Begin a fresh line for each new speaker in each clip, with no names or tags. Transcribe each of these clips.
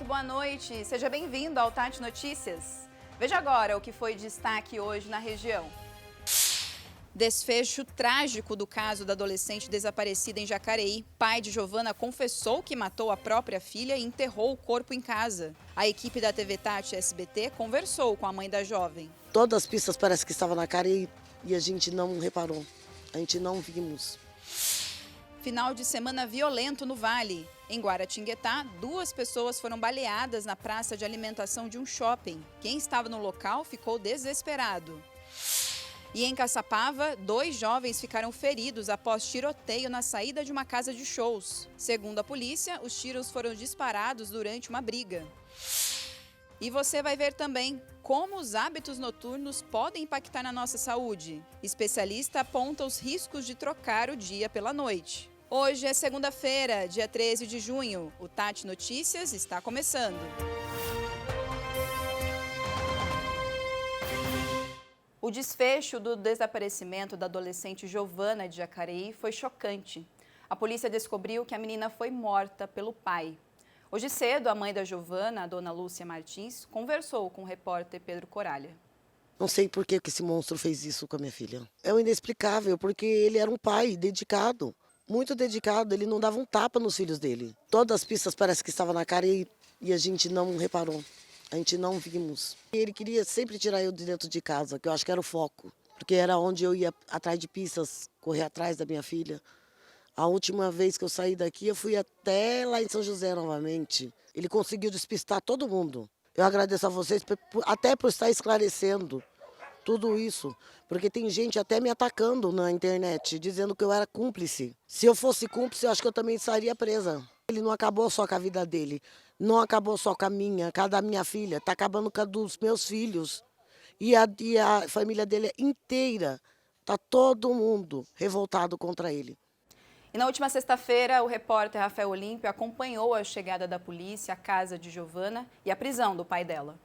boa noite. Seja bem-vindo ao Tati Notícias. Veja agora o que foi destaque hoje na região. Desfecho trágico do caso da adolescente desaparecida em Jacareí. Pai de Giovana confessou que matou a própria filha e enterrou o corpo em casa. A equipe da TV Tati SBT conversou com a mãe da jovem.
Todas as pistas parece que estavam na cara e a gente não reparou. A gente não vimos.
Final de semana violento no Vale. Em Guaratinguetá, 2 pessoas foram baleadas na praça de alimentação de um shopping. Quem estava no local ficou desesperado. E em Caçapava, 2 jovens ficaram feridos após tiroteio na saída de uma casa de shows. Segundo a polícia, os tiros foram disparados durante uma briga. E você vai ver também como os hábitos noturnos podem impactar na nossa saúde. Especialista aponta os riscos de trocar o dia pela noite. Hoje é segunda-feira, dia 13 de junho. O Tati Notícias está começando. O desfecho do desaparecimento da adolescente Giovana de Jacareí foi chocante. A polícia descobriu que a menina foi morta pelo pai. Hoje cedo, a mãe da Giovana, a dona Lúcia Martins, conversou com o repórter Pedro Coralha.
Não sei por que esse monstro fez isso com a minha filha. É o inexplicável, porque ele era um pai dedicado, muito dedicado. Ele não dava um tapa nos filhos dele. Todas as pistas parece que estavam na cara e a gente não reparou. A gente não vimos. Ele queria sempre tirar eu de dentro de casa, que eu acho que era o foco. Porque era onde eu ia atrás de pistas, correr atrás da minha filha. A última vez que eu saí daqui, eu fui até lá em São José novamente. Ele conseguiu despistar todo mundo. Eu agradeço a vocês até por estar esclarecendo tudo isso. Porque tem gente até me atacando na internet, dizendo que eu era cúmplice. Se eu fosse cúmplice, eu acho que eu também estaria presa. Ele não acabou só com a vida dele, não acabou só com a minha, com a da minha filha, está acabando com a dos meus filhos. E a família dele inteira, está todo mundo revoltado contra ele.
E na última sexta-feira, o repórter Rafael Olímpio acompanhou a chegada da polícia à casa de Giovana e a prisão do pai dela.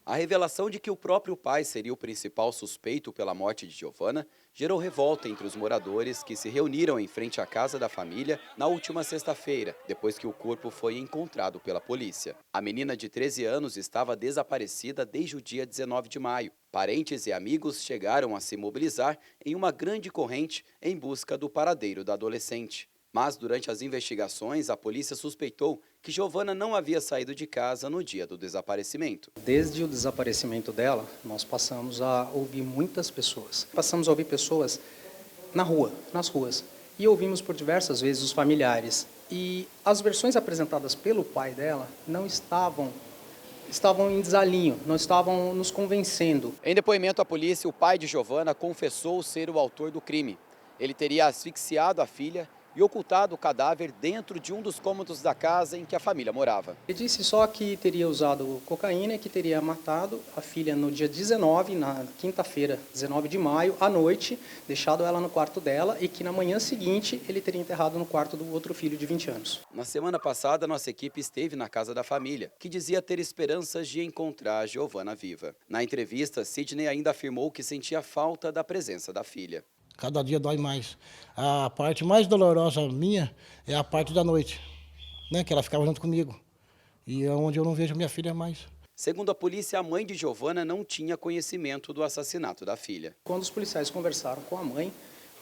A revelação de que o próprio pai seria o principal suspeito pela morte de Giovana gerou revolta entre os moradores que se reuniram em frente à casa da família na última sexta-feira, depois que o corpo foi encontrado pela polícia. A menina de 13 anos estava desaparecida desde o dia 19 de maio. Parentes e amigos chegaram a se mobilizar em uma grande corrente em busca do paradeiro da adolescente. Mas, durante as investigações, a polícia suspeitou que Giovana não havia saído de casa no dia do desaparecimento.
Desde o desaparecimento dela, nós passamos a ouvir muitas pessoas. Passamos a ouvir pessoas na rua, nas ruas. E ouvimos por diversas vezes os familiares. E as versões apresentadas pelo pai dela não estavam em desalinho, não estavam nos convencendo.
Em depoimento à polícia, o pai de Giovana confessou ser o autor do crime. Ele teria asfixiado a filha e ocultado o cadáver dentro de um dos cômodos da casa em que a família morava.
Ele disse só que teria usado cocaína e que teria matado a filha no dia 19, na quinta-feira, 19 de maio, à noite, deixado ela no quarto dela e que na manhã seguinte ele teria enterrado no quarto do outro filho de 20 anos.
Na semana passada, nossa equipe esteve na casa da família, que dizia ter esperanças de encontrar a Giovana viva. Na entrevista, Sidney ainda afirmou que sentia falta da presença da filha.
Cada dia dói mais. A parte mais dolorosa minha é a parte da noite, né? Que ela ficava junto comigo. E é onde eu não vejo minha filha mais.
Segundo a polícia, a mãe de Giovana não tinha conhecimento do assassinato da filha.
Quando os policiais conversaram com a mãe,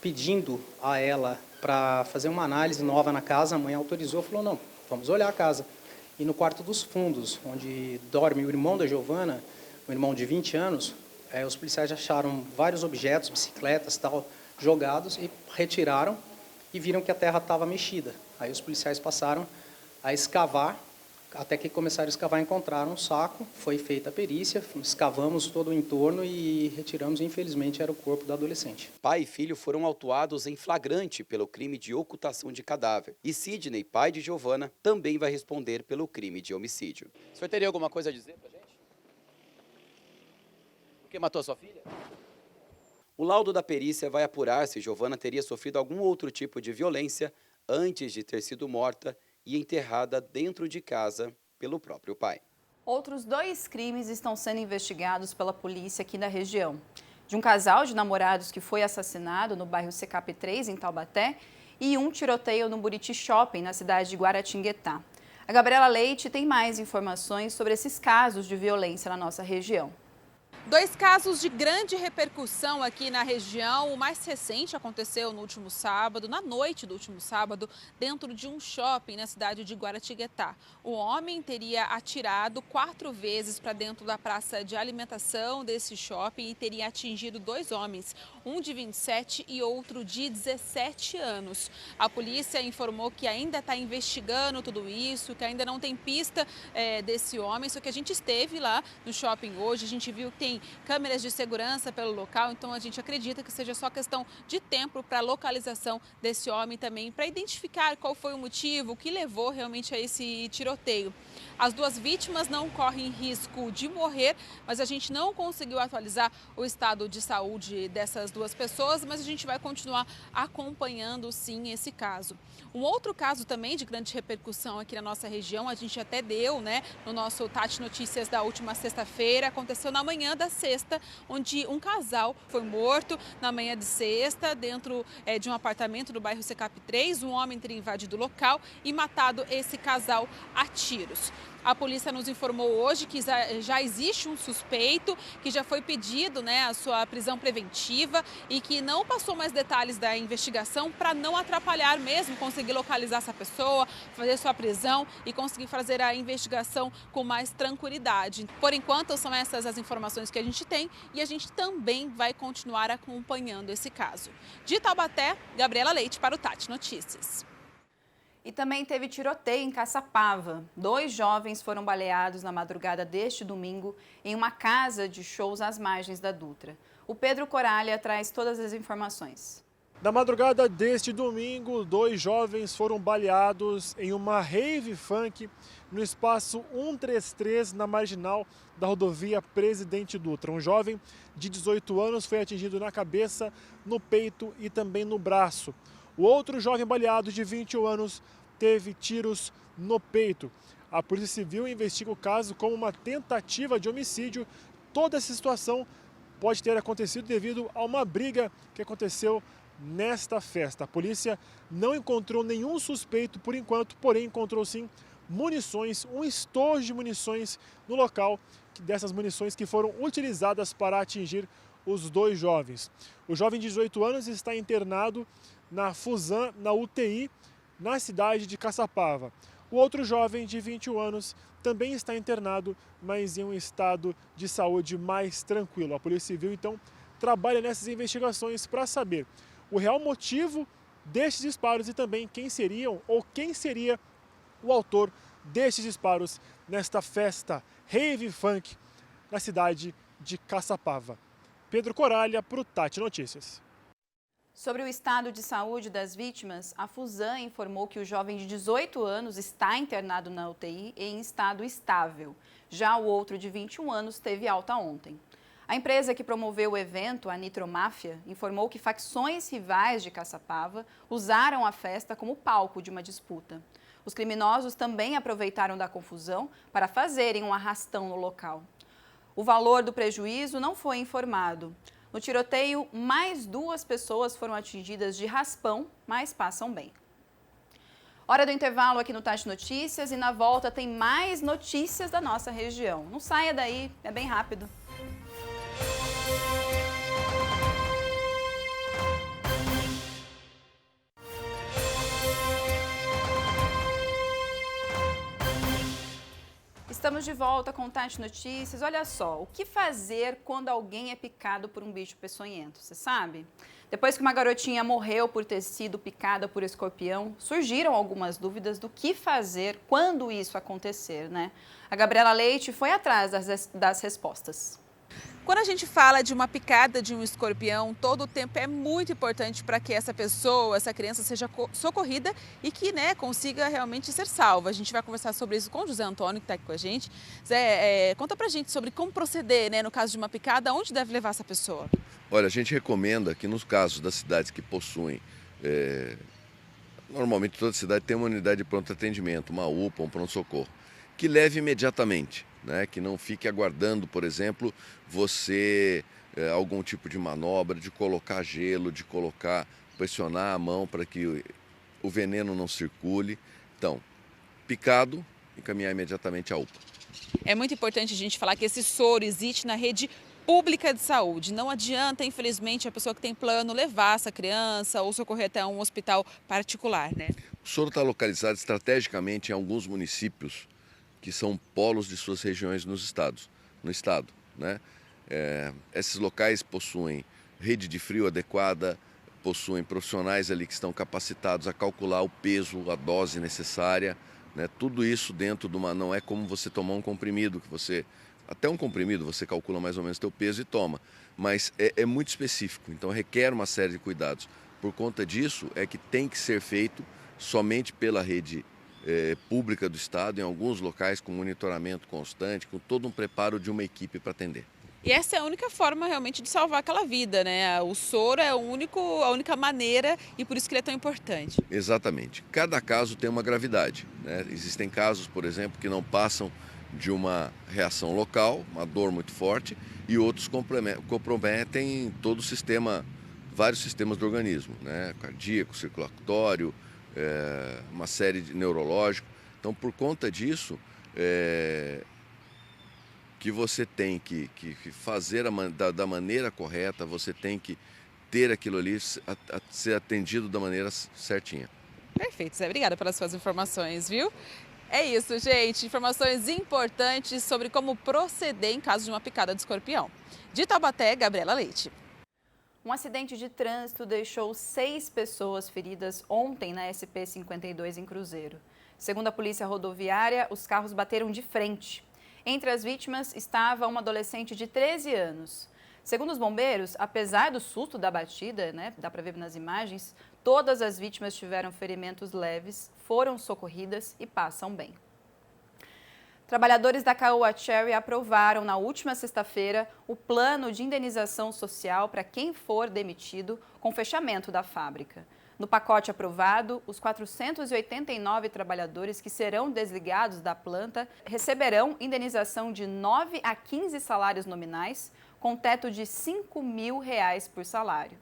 pedindo a ela para fazer uma análise nova na casa, a mãe autorizou, falou, não, vamos olhar a casa. E no quarto dos fundos, onde dorme o irmão da Giovana, um irmão de 20 anos, os policiais acharam vários objetos, bicicletas, tal, jogados e retiraram e viram que a terra estava mexida. Aí os policiais passaram a escavar, até que começaram a escavar, encontraram um saco, foi feita a perícia, escavamos todo o entorno e retiramos, infelizmente, era o corpo da adolescente.
Pai e filho foram autuados em flagrante pelo crime de ocultação de cadáver. E Sidney, pai de Giovana, também vai responder pelo crime de homicídio. O senhor teria alguma coisa a dizer pra gente? Por que matou a sua filha? O laudo da perícia vai apurar se Giovana teria sofrido algum outro tipo de violência antes de ter sido morta e enterrada dentro de casa pelo próprio pai.
Outros 2 crimes estão sendo investigados pela polícia aqui na região. De um casal de namorados que foi assassinado no bairro CKP3, em Taubaté, e um tiroteio no Buriti Shopping, na cidade de Guaratinguetá. A Gabriela Leite tem mais informações sobre esses casos de violência na nossa região.
2 casos de grande repercussão aqui na região. O mais recente aconteceu no último sábado, na noite do último sábado, dentro de um shopping na cidade de Guaratinguetá. O homem teria atirado 4 vezes para dentro da praça de alimentação desse shopping e teria atingido 2 homens, um de 27 e outro de 17 anos. A polícia informou que ainda está investigando tudo isso, que ainda não tem pista desse homem, só que a gente esteve lá no shopping hoje, a gente viu que tem câmeras de segurança pelo local, então a gente acredita que seja só questão de tempo para a localização desse homem também, para identificar qual foi o motivo, o que levou realmente a esse tiroteio. As 2 vítimas não correm risco de morrer, mas a gente não conseguiu atualizar o estado de saúde dessas 2 pessoas, mas a gente vai continuar acompanhando sim esse caso. Um outro caso também de grande repercussão aqui na nossa região, a gente até deu, no nosso Tati Notícias da última sexta-feira, aconteceu na manhã da sexta, onde um casal foi morto na manhã de sexta dentro de um apartamento do bairro Secap 3. Um homem teria invadido o local e matado esse casal a tiros. A polícia nos informou hoje que já existe um suspeito, que já foi pedido a sua prisão preventiva e que não passou mais detalhes da investigação para não atrapalhar mesmo, conseguir localizar essa pessoa, fazer sua prisão e conseguir fazer a investigação com mais tranquilidade. Por enquanto, são essas as informações que a gente tem e a gente também vai continuar acompanhando esse caso. De Taubaté, Gabriela Leite para o Tati Notícias.
E também teve tiroteio em Caçapava. 2 jovens foram baleados na madrugada deste domingo em uma casa de shows às margens da Dutra. O Pedro Coralha traz todas as informações.
Na madrugada deste domingo, 2 jovens foram baleados em uma rave funk no espaço 133 na marginal da rodovia Presidente Dutra. Um jovem de 18 anos foi atingido na cabeça, no peito e também no braço. O outro jovem baleado de 21 anos teve tiros no peito. A Polícia Civil investiga o caso como uma tentativa de homicídio. Toda essa situação pode ter acontecido devido a uma briga que aconteceu nesta festa. A polícia não encontrou nenhum suspeito por enquanto, porém encontrou sim munições, um estojo de munições no local, dessas munições que foram utilizadas para atingir os 2 jovens. O jovem de 18 anos está internado na Fusan, na UTI, na cidade de Caçapava. O outro jovem de 21 anos também está internado, mas em um estado de saúde mais tranquilo. A Polícia Civil, então, trabalha nessas investigações para saber o real motivo destes disparos e também quem seria o autor destes disparos nesta festa rave funk na cidade de Caçapava. Pedro Coralha para o Tati Notícias.
Sobre o estado de saúde das vítimas, a Fusan informou que o jovem de 18 anos está internado na UTI em estado estável. Já o outro de 21 anos teve alta ontem. A empresa que promoveu o evento, a Nitromáfia, informou que facções rivais de Caçapava usaram a festa como palco de uma disputa. Os criminosos também aproveitaram da confusão para fazerem um arrastão no local. O valor do prejuízo não foi informado. No tiroteio, mais 2 pessoas foram atingidas de raspão, mas passam bem. Hora do intervalo aqui no Tati Notícias e na volta tem mais notícias da nossa região. Não saia daí, é bem rápido. Estamos de volta com o Tati Notícias. Olha só, o que fazer quando alguém é picado por um bicho peçonhento, você sabe? Depois que uma garotinha morreu por ter sido picada por escorpião, surgiram algumas dúvidas do que fazer quando isso acontecer, né? A Gabriela Leite foi atrás das respostas.
Quando a gente fala de uma picada de um escorpião, todo o tempo é muito importante para que essa pessoa, essa criança seja socorrida e que consiga realmente ser salva. A gente vai conversar sobre isso com o José Antônio, que está aqui com a gente. Zé, conta pra gente sobre como proceder, no caso de uma picada, onde deve levar essa pessoa?
Olha, a gente recomenda que nos casos das cidades que possuem, normalmente toda cidade tem uma unidade de pronto atendimento, uma UPA, um pronto-socorro, que leve imediatamente. Que não fique aguardando, por exemplo, você algum tipo de manobra, de colocar gelo, de pressionar a mão para que o veneno não circule. Então, picado, encaminhar imediatamente à UPA.
É muito importante a gente falar que esse soro existe na rede pública de saúde. Não adianta, infelizmente, a pessoa que tem plano levar essa criança ou socorrer até um hospital particular, né?
O soro está localizado estrategicamente em alguns municípios que são polos de suas regiões no estado, né? Esses locais possuem rede de frio adequada, possuem profissionais ali que estão capacitados a calcular o peso, a dose necessária, né? Tudo isso dentro de uma... Não é como você tomar um comprimido, que você... Até um comprimido você calcula mais ou menos o teu peso e toma, mas é muito específico, então requer uma série de cuidados. Por conta disso é que tem que ser feito somente pela rede pública do estado, em alguns locais com monitoramento constante, com todo um preparo de uma equipe para atender.
E essa é a única forma realmente de salvar aquela vida, né? O soro é a única maneira e por isso que ele é tão importante.
Exatamente. Cada caso tem uma gravidade, né? Existem casos, por exemplo, que não passam de uma reação local, uma dor muito forte, e outros comprometem todo o sistema, vários sistemas do organismo, né? Cardíaco, circulatório, uma série de neurológico. Então, por conta disso, que você tem que fazer da maneira correta, você tem que ter aquilo ali a ser atendido da maneira certinha.
Perfeito, Zé. Obrigada pelas suas informações, viu? É isso, gente. Informações importantes sobre como proceder em caso de uma picada de escorpião. De Taubaté, Gabriela Leite.
Um acidente de trânsito deixou 6 pessoas feridas ontem na SP-52 em Cruzeiro. Segundo a Polícia Rodoviária, os carros bateram de frente. Entre as vítimas estava uma adolescente de 13 anos. Segundo os bombeiros, apesar do susto da batida, né, dá para ver nas imagens, todas as vítimas tiveram ferimentos leves, foram socorridas e passam bem. Trabalhadores da Caoa Cherry aprovaram na última sexta-feira o plano de indenização social para quem for demitido com fechamento da fábrica. No pacote aprovado, os 489 trabalhadores que serão desligados da planta receberão indenização de 9 a 15 salários nominais, com teto de R$ 5.000 por salário.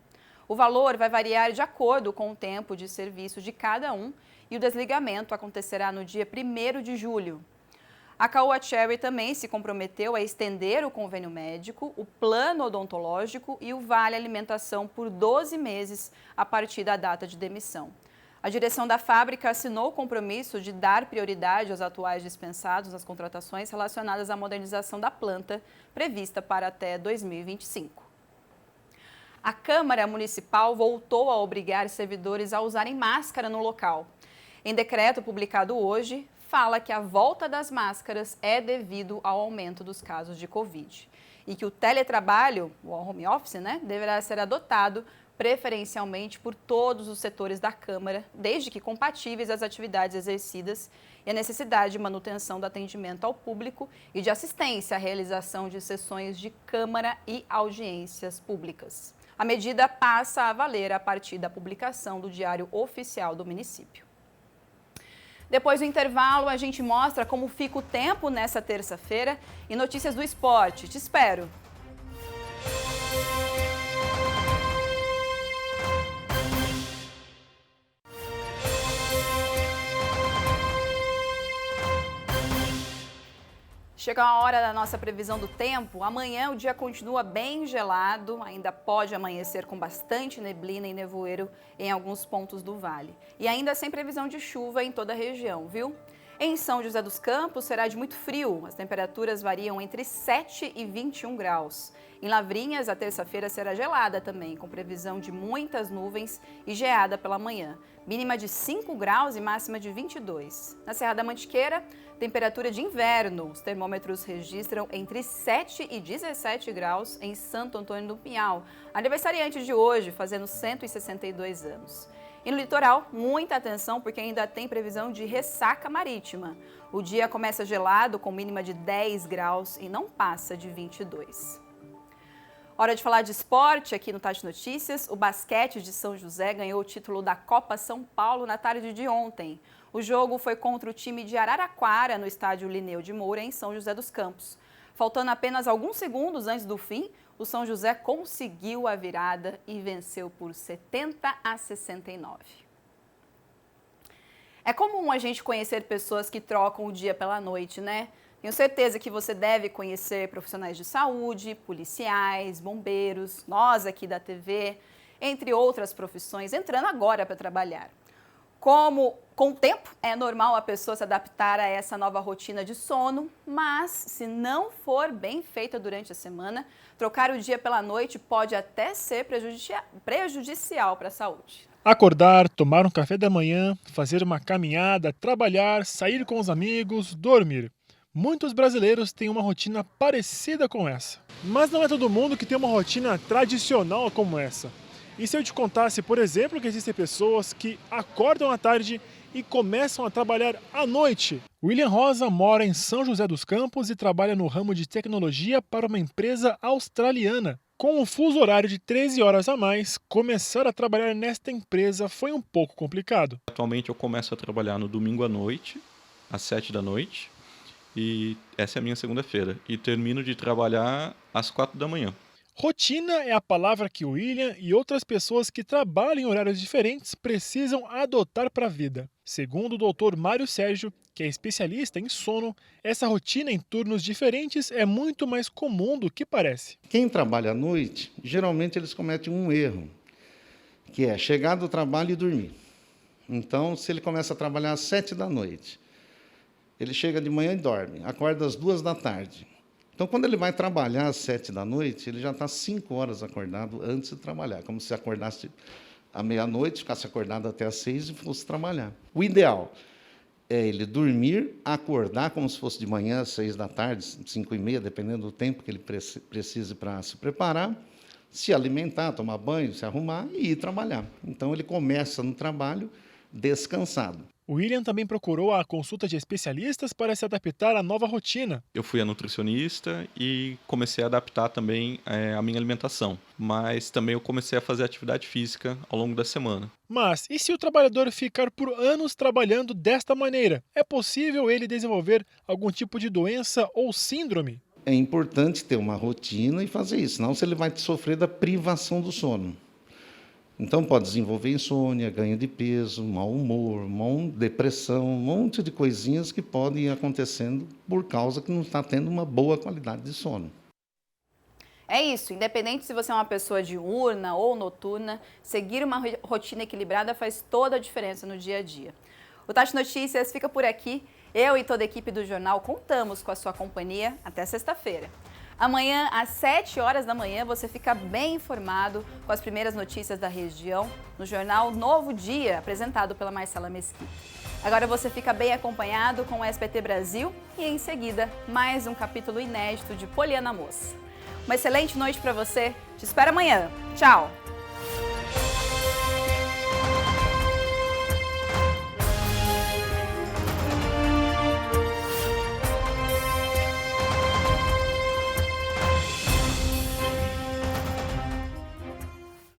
O valor vai variar de acordo com o tempo de serviço de cada um e o desligamento acontecerá no dia 1º de julho. A Caoa Cherry também se comprometeu a estender o convênio médico, o plano odontológico e o vale alimentação por 12 meses a partir da data de demissão. A direção da fábrica assinou o compromisso de dar prioridade aos atuais dispensados nas contratações relacionadas à modernização da planta, prevista para até 2025. A Câmara Municipal voltou a obrigar servidores a usarem máscara no local. Em decreto publicado hoje, fala que a volta das máscaras é devido ao aumento dos casos de Covid e que o teletrabalho, o home office, deverá ser adotado preferencialmente por todos os setores da Câmara, desde que compatíveis às atividades exercidas e a necessidade de manutenção do atendimento ao público e de assistência à realização de sessões de Câmara e audiências públicas. A medida passa a valer a partir da publicação do Diário Oficial do município. Depois do intervalo, a gente mostra como fica o tempo nessa terça-feira e notícias do esporte. Te espero! Chega a hora da nossa previsão do tempo. Amanhã o dia continua bem gelado, ainda pode amanhecer com bastante neblina e nevoeiro em alguns pontos do vale. E ainda sem previsão de chuva em toda a região, viu? Em São José dos Campos será de muito frio, as temperaturas variam entre 7 e 21 graus. Em Lavrinhas, a terça-feira será gelada também, com previsão de muitas nuvens e geada pela manhã. Mínima de 5 graus e máxima de 22. Na Serra da Mantiqueira, temperatura de inverno. Os termômetros registram entre 7 e 17 graus em Santo Antônio do Pinhal. Aniversariante de hoje, fazendo 162 anos. E no litoral, muita atenção porque ainda tem previsão de ressaca marítima. O dia começa gelado, com mínima de 10 graus e não passa de 22. Hora de falar de esporte aqui no Tati Notícias. O basquete de São José ganhou o título da Copa São Paulo na tarde de ontem. O jogo foi contra o time de Araraquara, no estádio Linneu de Moura, em São José dos Campos. Faltando apenas alguns segundos antes do fim, o São José conseguiu a virada e venceu por 70 a 69. É comum a gente conhecer pessoas que trocam o dia pela noite, né? Tenho certeza que você deve conhecer profissionais de saúde, policiais, bombeiros, nós aqui da TV, entre outras profissões, entrando agora para trabalhar. Com o tempo, é normal a pessoa se adaptar a essa nova rotina de sono, mas se não for bem feita durante a semana, trocar o dia pela noite pode até ser prejudicial para a saúde.
Acordar, tomar um café da manhã, fazer uma caminhada, trabalhar, sair com os amigos, dormir. Muitos brasileiros têm uma rotina parecida com essa. Mas não é todo mundo que tem uma rotina tradicional como essa. E se eu te contasse, por exemplo, que existem pessoas que acordam à tarde e começam a trabalhar à noite? William Rosa mora em São José dos Campos e trabalha no ramo de tecnologia para uma empresa australiana. Com um fuso horário de 13 horas a mais, começar a trabalhar nesta empresa foi um pouco complicado.
Atualmente eu começo a trabalhar no domingo à noite, às 7 da noite, e essa é a minha segunda-feira. E termino de trabalhar às 4 da manhã.
Rotina é a palavra que William e outras pessoas que trabalham em horários diferentes precisam adotar para a vida. Segundo o Dr. Mário Sérgio, que é especialista em sono, essa rotina em turnos diferentes é muito mais comum do que parece.
Quem trabalha à noite, geralmente eles cometem um erro, que é chegar do trabalho e dormir. Então, se ele começa a trabalhar às 7 da noite, ele chega de manhã e dorme, acorda às 2 da tarde. Então, quando ele vai trabalhar às 7 da noite, ele já está 5 horas acordado antes de trabalhar, como se acordasse à meia-noite, ficasse acordado até às 6 e fosse trabalhar. O ideal é ele dormir, acordar como se fosse de manhã às 6 da tarde, 5h30, dependendo do tempo que ele precise para se preparar, se alimentar, tomar banho, se arrumar e ir trabalhar. Então, ele começa no trabalho descansado.
O William também procurou a consulta de especialistas para se adaptar à nova rotina.
Eu fui a nutricionista e comecei a adaptar também a minha alimentação. Mas também eu comecei a fazer atividade física ao longo da semana.
Mas e se o trabalhador ficar por anos trabalhando desta maneira? É possível ele desenvolver algum tipo de doença ou síndrome?
É importante ter uma rotina e fazer isso, senão ele vai sofrer da privação do sono. Então, pode desenvolver insônia, ganho de peso, mau humor, depressão, um monte de coisinhas que podem ir acontecendo por causa que não está tendo uma boa qualidade de sono.
É isso, independente se você é uma pessoa diurna ou noturna, seguir uma rotina equilibrada faz toda a diferença no dia a dia. O Tati Notícias fica por aqui. Eu e toda a equipe do jornal contamos com a sua companhia até sexta-feira. Amanhã, às 7 horas da manhã, você fica bem informado com as primeiras notícias da região no jornal Novo Dia, apresentado pela Marcela Mesquita. Agora você fica bem acompanhado com o SBT Brasil e, em seguida, mais um capítulo inédito de Poliana Moça. Uma excelente noite para você. Te espero amanhã. Tchau!